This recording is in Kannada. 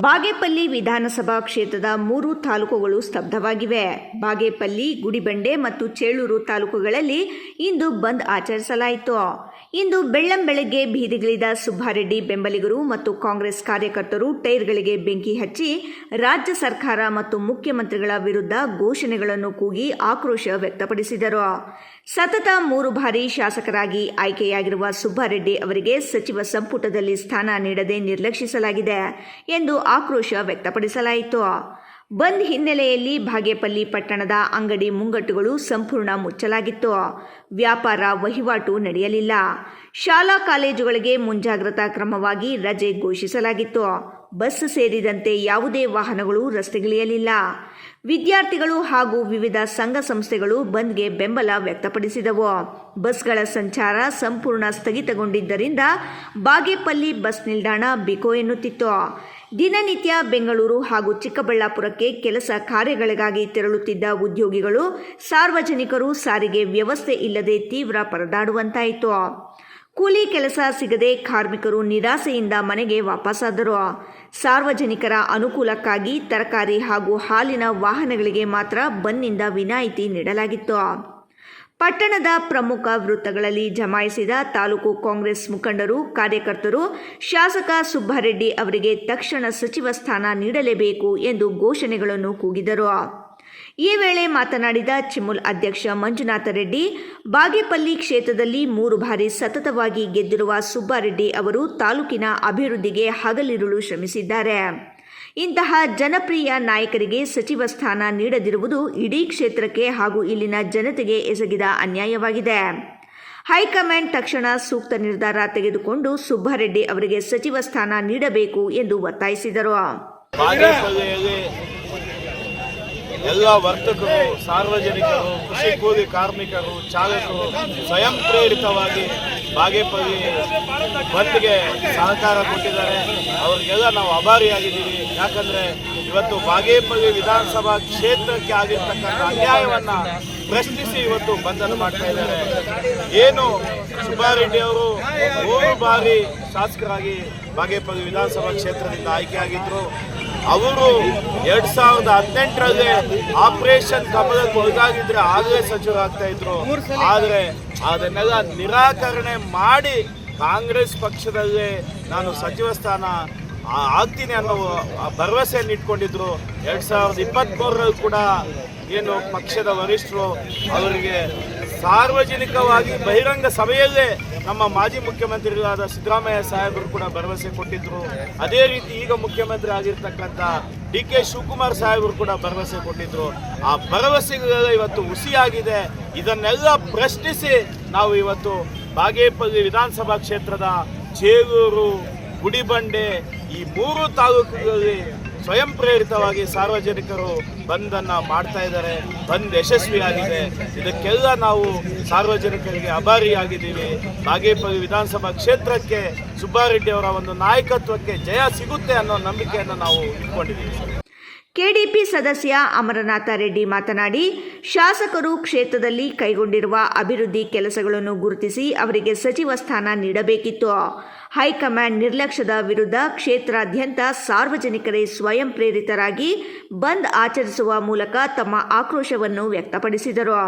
ಬಾಗೇಪಲ್ಲಿ ವಿಧಾನಸಭಾ ಕ್ಷೇತ್ರದ 3 ತಾಲೂಕುಗಳು ಸ್ತಬ್ಧವಾಗಿವೆ. ಬಾಗೇಪಲ್ಲಿ, ಗುಡಿಬಂಡೆ ಮತ್ತು ಚೇಳೂರು ತಾಲೂಕುಗಳಲ್ಲಿ ಇಂದು ಬಂದ್ ಆಚರಿಸಲಾಯಿತು. ಇಂದು ಬೆಳ್ಳಂಬೆಳಗ್ಗೆ ಬೀದಿಗಿಳಿದ ಸುಬ್ಬಾರೆಡ್ಡಿ ಬೆಂಬಲಿಗರು ಮತ್ತು ಕಾಂಗ್ರೆಸ್ ಕಾರ್ಯಕರ್ತರು ಟೈರ್ಗಳಿಗೆ ಬೆಂಕಿ ಹಚ್ಚಿ ರಾಜ್ಯ ಸರ್ಕಾರ ಮತ್ತು ಮುಖ್ಯಮಂತ್ರಿಗಳ ವಿರುದ್ಧ ಘೋಷಣೆಗಳನ್ನು ಕೂಗಿ ಆಕ್ರೋಶ ವ್ಯಕ್ತಪಡಿಸಿದರು. ಸತತ 3 ಬಾರಿ ಶಾಸಕರಾಗಿ ಆಯ್ಕೆಯಾಗಿರುವ ಸುಬ್ಬಾರೆಡ್ಡಿ ಅವರಿಗೆ ಸಚಿವ ಸಂಪುಟದಲ್ಲಿ ಸ್ಥಾನ ನೀಡದೆ ನಿರ್ಲಕ್ಷಿಸಲಾಗಿದೆ ಎಂದು ಆಕ್ರೋಶ ವ್ಯಕ್ತಪಡಿಸಲಾಯಿತು. ಬಂದ್ ಹಿನ್ನೆಲೆಯಲ್ಲಿ ಬಾಗೇಪಲ್ಲಿ ಪಟ್ಟಣದ ಅಂಗಡಿ ಮುಂಗಟ್ಟುಗಳು ಸಂಪೂರ್ಣ ಮುಚ್ಚಲಾಗಿತ್ತು. ವ್ಯಾಪಾರ ವಹಿವಾಟು ನಡೆಯಲಿಲ್ಲ. ಶಾಲಾ ಕಾಲೇಜುಗಳಿಗೆ ಮುಂಜಾಗ್ರತಾ ಕ್ರಮವಾಗಿ ರಜೆ ಘೋಷಿಸಲಾಗಿತ್ತು. ಬಸ್ ಸೇರಿದಂತೆ ಯಾವುದೇ ವಾಹನಗಳು ರಸ್ತೆಗಿಳಿಯಲಿಲ್ಲ. ವಿದ್ಯಾರ್ಥಿಗಳು ಹಾಗೂ ವಿವಿಧ ಸಂಘ ಸಂಸ್ಥೆಗಳು ಬಂದ್ಗೆ ಬೆಂಬಲ ವ್ಯಕ್ತಪಡಿಸಿದವು. ಬಸ್ಗಳ ಸಂಚಾರ ಸಂಪೂರ್ಣ ಸ್ಥಗಿತಗೊಂಡಿದ್ದರಿಂದ ಬಾಗೇಪಲ್ಲಿ ಬಸ್ ನಿಲ್ದಾಣ ಬಿಕೋ ಎನ್ನುತ್ತಿತ್ತು. ದಿನನಿತ್ಯ ಬೆಂಗಳೂರು ಹಾಗೂ ಚಿಕ್ಕಬಳ್ಳಾಪುರಕ್ಕೆ ಕೆಲಸ ಕಾರ್ಯಗಳಿಗಾಗಿ ತೆರಳುತ್ತಿದ್ದ ಉದ್ಯೋಗಿಗಳು, ಸಾರ್ವಜನಿಕರು ಸಾರಿಗೆ ವ್ಯವಸ್ಥೆ ಇಲ್ಲದೆ ತೀವ್ರ ಪರದಾಡುವಂತಾಯಿತು. ಕೂಲಿ ಕೆಲಸ ಸಿಗದೆ ಕಾರ್ಮಿಕರು ನಿರಾಸೆಯಿಂದ ಮನೆಗೆ ವಾಪಸ್ಸಾದರು. ಸಾರ್ವಜನಿಕರ ಅನುಕೂಲಕ್ಕಾಗಿ ತರಕಾರಿ ಹಾಗೂ ಹಾಲಿನ ವಾಹನಗಳಿಗೆ ಮಾತ್ರ ಬಂದ್ನಿಂದ ವಿನಾಯಿತಿ ನೀಡಲಾಗಿತ್ತು. ಪಟ್ಟಣದ ಪ್ರಮುಖ ವೃತ್ತಗಳಲ್ಲಿ ಜಮಾಯಿಸಿದ ತಾಲೂಕು ಕಾಂಗ್ರೆಸ್ ಮುಖಂಡರು, ಕಾರ್ಯಕರ್ತರು ಶಾಸಕ ಸುಬ್ಬಾರೆಡ್ಡಿ ಅವರಿಗೆ ತಕ್ಷಣ ಸಚಿವ ಸ್ಥಾನ ನೀಡಲೇಬೇಕು ಎಂದು ಘೋಷಣೆಗಳನ್ನು ಕೂಗಿದರು. ಈ ವೇಳೆ ಮಾತನಾಡಿದ ಚಿಮುಲ್ ಅಧ್ಯಕ್ಷ ಮಂಜುನಾಥ ರೆಡ್ಡಿ, ಬಾಗೇಪಲ್ಲಿ ಕ್ಷೇತ್ರದಲ್ಲಿ 3 ಬಾರಿ ಸತತವಾಗಿ ಗೆದ್ದಿರುವ ಸುಬ್ಬಾರೆಡ್ಡಿ ಅವರು ತಾಲೂಕಿನ ಅಭಿವೃದ್ಧಿಗೆ ಹಗಲಿರುಳು ಶ್ರಮಿಸಿದ್ದಾರೆ. ಇಂತಹ ಜನಪ್ರಿಯ ನಾಯಕರಿಗೆ ಸಚಿವ ಸ್ಥಾನ ನೀಡದಿರುವುದು ಇಡೀ ಕ್ಷೇತ್ರಕ್ಕೆ ಹಾಗೂ ಇಲ್ಲಿನ ಜನತೆಗೆ ಎಸಗಿದ ಅನ್ಯಾಯವಾಗಿದೆ. ಹೈಕಮಾಂಡ್ ತಕ್ಷಣ ಸೂಕ್ತ ನಿರ್ಧಾರ ತೆಗೆದುಕೊಂಡು ಸುಬ್ಬಾರೆಡ್ಡಿ ಅವರಿಗೆ ಸಚಿವ ಸ್ಥಾನ ನೀಡಬೇಕು ಎಂದು ಒತ್ತಾಯಿಸಿದರು. ಎಲ್ಲ ವರ್ತಕರು, ಸಾರ್ವಜನಿಕರು, ಕೃಷಿ ಕೂಲಿ ಕಾರ್ಮಿಕರು, ಚಾಲಕರು ಸ್ವಯಂ ಪ್ರೇರಿತವಾಗಿ ಬಾಗೇಪಲ್ಲಿ ಬಂದ್ಗೆ ಸಹಕಾರ ಕೊಟ್ಟಿದ್ದಾರೆ. ಅವರಿಗೆಲ್ಲ ನಾವು ಆಭಾರಿಯಾಗಿದ್ದೀವಿ. ಯಾಕಂದರೆ ಇವತ್ತು ಬಾಗೇಪಲ್ಲಿ ವಿಧಾನಸಭಾ ಕ್ಷೇತ್ರಕ್ಕೆ ಆಗಿರ್ತಕ್ಕಂಥ ಅನ್ಯಾಯವನ್ನು ಪ್ರಶ್ನಿಸಿ ಇವತ್ತು ಬಂಧನ ಮಾಡ್ತಾ ಇದ್ದಾರೆ. ಏನು ಸುಬ್ಬಾರೆಡ್ಡಿ ಅವರು 3 ಬಾರಿ ಶಾಸಕರಾಗಿ ಬಾಗೇಪಲ್ಲಿ ವಿಧಾನಸಭಾ ಕ್ಷೇತ್ರದಿಂದ ಆಯ್ಕೆಯಾಗಿದ್ದರು. ಅವರು 2018ರಲ್ಲಿ ಆಪರೇಷನ್ ಕಮಲಕ್ಕೆ ಒಳಗಾಗಿದ್ರೆ ಆಗಲೇ ಸಚಿವರಾಗ್ತಾ ಇದ್ರು. ಆದರೆ ಅದನ್ನೆಲ್ಲ ನಿರಾಕರಣೆ ಮಾಡಿ ಕಾಂಗ್ರೆಸ್ ಪಕ್ಷದಲ್ಲೇ ನಾನು ಸಚಿವ ಸ್ಥಾನ ಆಗ್ತೀನಿ ಅನ್ನೋ ಭರವಸೆಯನ್ನು ಇಟ್ಕೊಂಡಿದ್ರು. 2023ರಲ್ಲಿ ಕೂಡ ಏನು ಪಕ್ಷದ ವರಿಷ್ಠರು ಅವರಿಗೆ ಸಾರ್ವಜನಿಕವಾಗಿ ಬಹಿರಂಗ ಸಭೆಯಲ್ಲೇ ನಮ್ಮ ಮಾಜಿ ಮುಖ್ಯಮಂತ್ರಿಗಳಾದ ಸಿದ್ದರಾಮಯ್ಯ ಸಾಹೇಬರು ಕೂಡ ಭರವಸೆ ಕೊಟ್ಟಿದ್ರು. ಅದೇ ರೀತಿ ಈಗ ಮುಖ್ಯಮಂತ್ರಿ ಆಗಿರ್ತಕ್ಕಂಥ DK ಶಿವಕುಮಾರ್ ಸಾಹೇಬರು ಕೂಡ ಭರವಸೆ ಕೊಟ್ಟಿದ್ರು. ಆ ಭರವಸೆಗಳೆಲ್ಲ ಇವತ್ತು ಹುಸಿಯಾಗಿದೆ. ಇದನ್ನೆಲ್ಲ ಪ್ರಶ್ನಿಸಿ ನಾವು ಇವತ್ತು ಬಾಗೇಪಲ್ಲಿ ವಿಧಾನಸಭಾ ಕ್ಷೇತ್ರದ ಚೇಳೂರು, ಗುಡಿಬಂಡೆ ಈ 3 ತಾಲೂಕುಗಳಲ್ಲಿ ಸ್ವಯಂ ಪ್ರೇರಿತವಾಗಿ ಸಾರ್ವಜನಿಕರು ಬಂದನ್ನು ಮಾಡ್ತಾ ಇದ್ದಾರೆ. ಬಂದ್ ಯಶಸ್ವಿಯಾಗಿದೆ. ಇದಕ್ಕೆಲ್ಲ ನಾವು ಸಾರ್ವಜನಿಕರಿಗೆ ಆಭಾರಿಯಾಗಿದ್ದೀವಿ. ಬಾಗೇಪಲ್ಲಿ ವಿಧಾನಸಭಾ ಕ್ಷೇತ್ರಕ್ಕೆ ಸುಬ್ಬಾರೆಡ್ಡಿ ಅವರ ಒಂದು ನಾಯಕತ್ವಕ್ಕೆ ಜಯ ಸಿಗುತ್ತೆ ಅನ್ನೋ ನಂಬಿಕೆಯನ್ನು ನಾವು ಇಟ್ಕೊಂಡಿದ್ದೀವಿ. ಕೆಡಿಪಿ ಸದಸ್ಯ ಅಮರನಾಥ ರೆಡ್ಡಿ ಮಾತನಾಡಿ, ಶಾಸಕರು ಕ್ಷೇತ್ರದಲ್ಲಿ ಕೈಗೊಂಡಿರುವ ಅಭಿವೃದ್ಧಿ ಕೆಲಸಗಳನ್ನು ಗುರುತಿಸಿ ಅವರಿಗೆ ಸಚಿವ ಸ್ಥಾನ ನೀಡಬೇಕಿತ್ತು. ಹೈಕಮಾಂಡ್ ನಿರ್ಲಕ್ಷ್ಯದ ವಿರುದ್ಧ ಕ್ಷೇತ್ರಾದ್ಯಂತ ಸಾರ್ವಜನಿಕರೇ ಸ್ವಯಂ ಪ್ರೇರಿತರಾಗಿ ಬಂದ್ ಆಚರಿಸುವ ಮೂಲಕ ತಮ್ಮ ಆಕ್ರೋಶವನ್ನು ವ್ಯಕ್ತಪಡಿಸಿದರು.